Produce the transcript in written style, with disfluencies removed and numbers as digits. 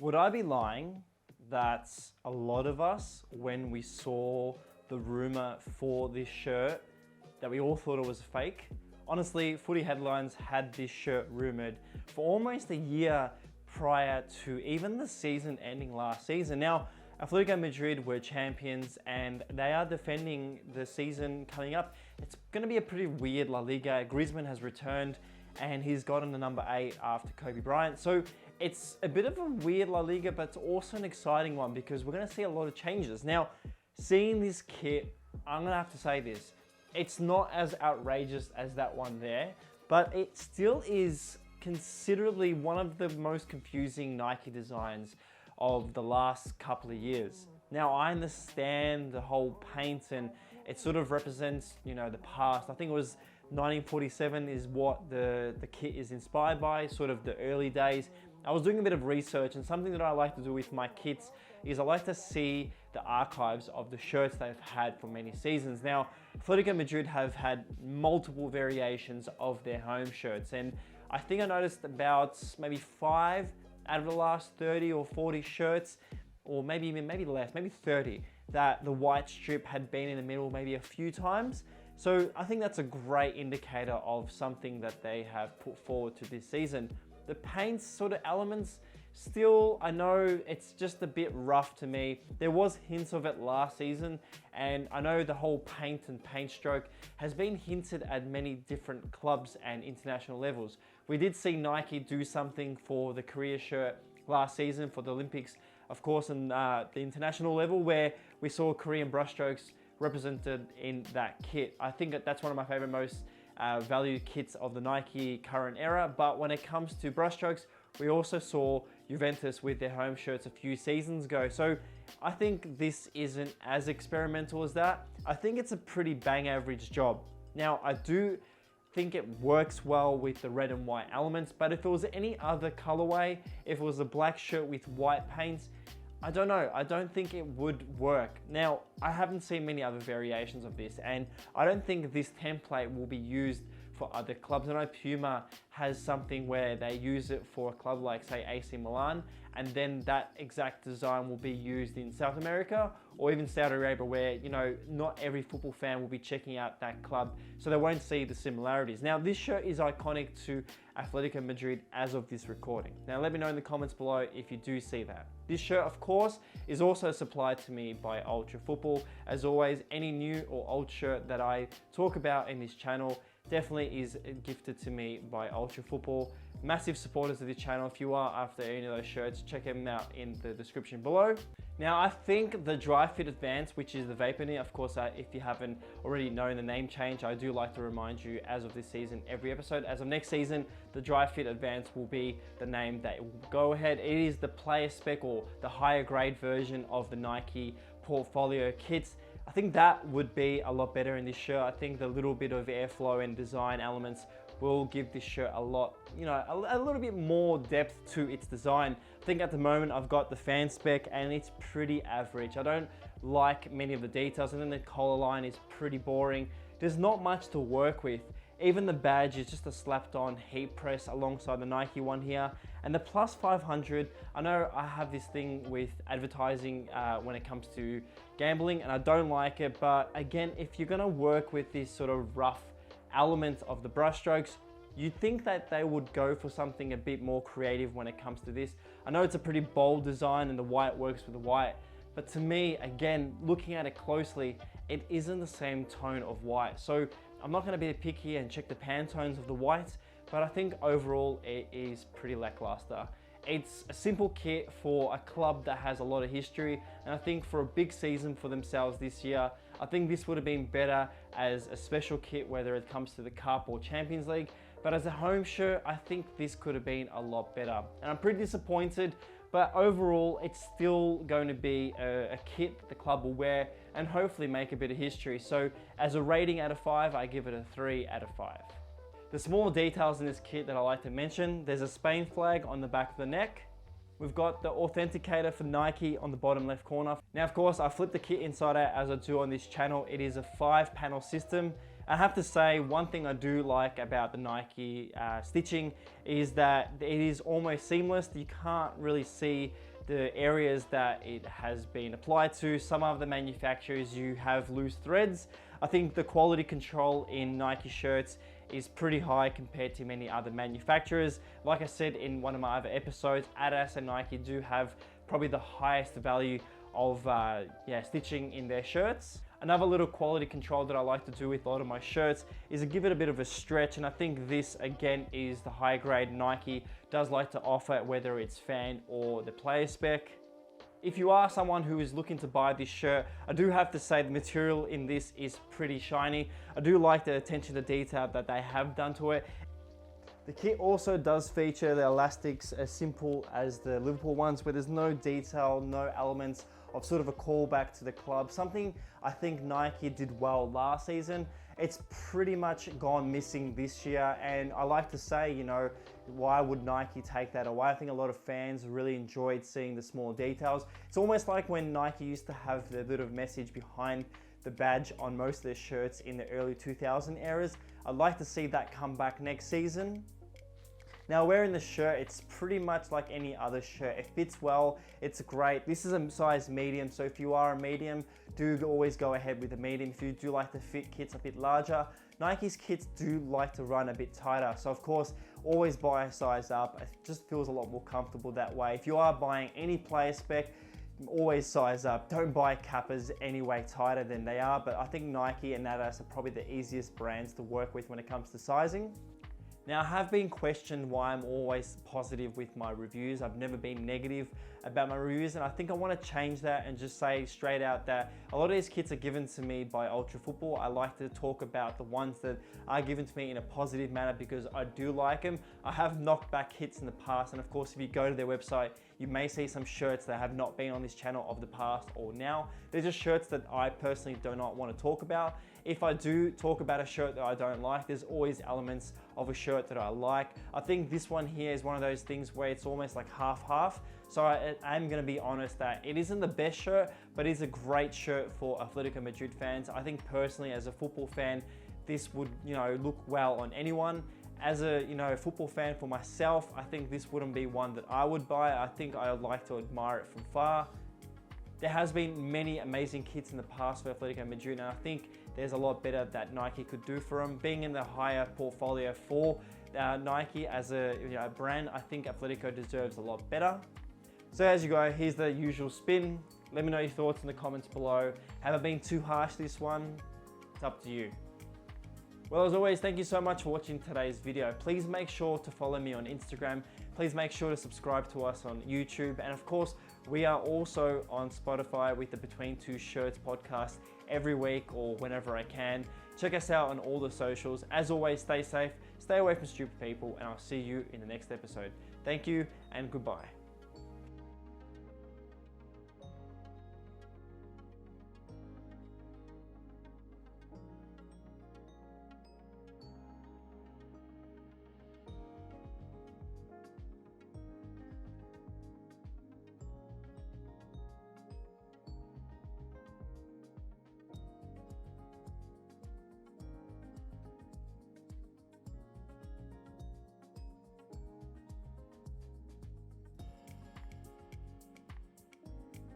Would I be lying that a lot of us, when we saw the rumor for this shirt, that we all thought it was fake? Honestly, Footy Headlines had this shirt rumored for almost a year prior to even the season ending last season. Now, Atletico Madrid were champions and they are defending the season coming up. It's going to be a pretty weird La Liga. Griezmann has returned and he's gotten the number 8 after Kobe Bryant. So it's a bit of a weird La Liga, but it's also an exciting one because we're going to see a lot of changes. Now, seeing this kit, I'm going to have to say this. It's not as outrageous as that one there, but it still is considerably one of the most confusing Nike designs of the last couple of years. Now, I understand the whole paint and it sort of represents, you know, the past. I think it was 1947 is what the kit is inspired by, sort of the early days. I was doing a bit of research, and something that I like to do with my kits is I like to see the archives of the shirts they've had for many seasons. Now, Atletico Madrid have had multiple variations of their home shirts, and I think I noticed about maybe 5 out of the last 30 or 40 shirts, or maybe less, maybe 30, that the white strip had been in the middle maybe a few times. So I think that's a great indicator of something that they have put forward to this season. The paint sort of elements, still, I know it's just a bit rough to me. There was hints of it last season, and I know the whole paint and paint stroke has been hinted at many different clubs and international levels. We did see Nike do something for the Korea shirt last season for the Olympics, of course, in the international level, where we saw Korean brushstrokes represented in that kit. I think that's one of my favorite, most valued kits of the Nike current era. But when it comes to brushstrokes, we also saw Juventus with their home shirts a few seasons ago. So I think this isn't as experimental as that. I think it's a pretty bang average job. Now, I do think it works well with the red and white elements, but if it was any other colorway, if it was a black shirt with white paints, I don't know, I don't think it would work. Now, I haven't seen many other variations of this, and I don't think this template will be used for other clubs. I know Puma has something where they use it for a club like, say, AC Milan, and then that exact design will be used in South America or even Saudi Arabia, where, you know, not every football fan will be checking out that club, so they won't see the similarities. Now, this shirt is iconic to Atletico Madrid as of this recording. Now, let me know in the comments below if you do see that. This shirt, of course, is also supplied to me by Ultra Football. As always, any new or old shirt that I talk about in this channel definitely is gifted to me by Ultra Football. Massive supporters of this channel. If you are after any of those shirts, check them out in the description below. Now, I think the Dry Fit Advance, which is the vapor knit, of course, if you haven't already known the name change, I do like to remind you as of this season, every episode, as of next season, the Dry Fit Advance will be the name that will go ahead. It is the player spec or the higher grade version of the Nike portfolio kits. I think that would be a lot better in this shirt. I think the little bit of airflow and design elements will give this shirt a lot, you know, a little bit more depth to its design. I think at the moment I've got the fan spec and it's pretty average. I don't like many of the details, and then the collar line is pretty boring. There's not much to work with. Even the badge is just a slapped on heat press alongside the Nike one here. And the plus 500, I know I have this thing with advertising when it comes to gambling, and I don't like it, but again, if you're gonna work with this sort of rough element of the brushstrokes, you'd think that they would go for something a bit more creative when it comes to this. I know it's a pretty bold design and the white works with the white, but to me, again, looking at it closely, it isn't the same tone of white. So I'm not gonna be picky and check the Pantones of the whites, but I think overall it is pretty lackluster. It's a simple kit for a club that has a lot of history, and I think for a big season for themselves this year, I think this would have been better as a special kit, whether it comes to the Cup or Champions League. But as a home shirt, I think this could have been a lot better. And I'm pretty disappointed, but overall, it's still going to be a kit that the club will wear and hopefully make a bit of history. So as a rating out of 5, I give it a 3 out of 5. The small details in this kit that I like to mention, there's a Spain flag on the back of the neck. We've got the authenticator for Nike on the bottom left corner. Now, of course, I flip the kit inside out as I do on this channel. It is a 5-panel system. I have to say, one thing I do like about the Nike stitching is that it is almost seamless. You can't really see the areas that it has been applied to. Some of the manufacturers, you have loose threads. I think the quality control in Nike shirts is pretty high compared to many other manufacturers. Like I said in one of my other episodes, Adidas and Nike do have probably the highest value of stitching in their shirts. Another little quality control that I like to do with a lot of my shirts is to give it a bit of a stretch, and I think this again is the high grade Nike does like to offer, whether it's fan or the player spec. If you are someone who is looking to buy this shirt, I do have to say the material in this is pretty shiny. I do like the attention to detail that they have done to it. The kit also does feature the elastics as simple as the Liverpool ones, where there's no detail, no elements of sort of a callback to the club. Something I think Nike did well last season. It's pretty much gone missing this year, and I like to say, you know, why would Nike take that away? I think a lot of fans really enjoyed seeing the small details. It's almost like when Nike used to have the little message behind the badge on most of their shirts in the early 2000 eras. I'd like to see that come back next season. Now, wearing the shirt, it's pretty much like any other shirt. It fits well, it's great. This is a size medium, so if you are a medium, do always go ahead with a medium. If you do like to fit kits a bit larger, Nike's kits do like to run a bit tighter. So of course, always buy a size up. It just feels a lot more comfortable that way. If you are buying any player spec, always size up. Don't buy Kappas any way tighter than they are, but I think Nike and Adidas are probably the easiest brands to work with when it comes to sizing. Now, I have been questioned why I'm always positive with my reviews. I've never been negative about my reviews, and I think I want to change that and just say straight out that a lot of these kits are given to me by Ultra Football. I like to talk about the ones that are given to me in a positive manner because I do like them. I have knocked back hits in the past, and of course, if you go to their website, you may see some shirts that have not been on this channel of the past or now. They're just shirts that I personally do not want to talk about. If I do talk about a shirt that I don't like, there's always elements of a shirt that I like. I think this one here is one of those things where it's almost like half-half. So I'm going to be honest that it isn't the best shirt, but it's a great shirt for Atletico Madrid fans. I think personally, as a football fan, this would, you know, look well on anyone. As a, you know, football fan for myself, I think this wouldn't be one that I would buy. I think I would like to admire it from far. There has been many amazing kits in the past for Atletico Madrid, and I think there's a lot better that Nike could do for them. Being in the higher portfolio for Nike as a brand, I think Atletico deserves a lot better. So as you go, here's the usual spin. Let me know your thoughts in the comments below. Have I been too harsh this one? It's up to you. Well, as always, thank you so much for watching today's video. Please make sure to follow me on Instagram. Please make sure to subscribe to us on YouTube. And of course, we are also on Spotify with the Between Two Shirts podcast every week or whenever I can. Check us out on all the socials. As always, stay safe, stay away from stupid people, and I'll see you in the next episode. Thank you and goodbye.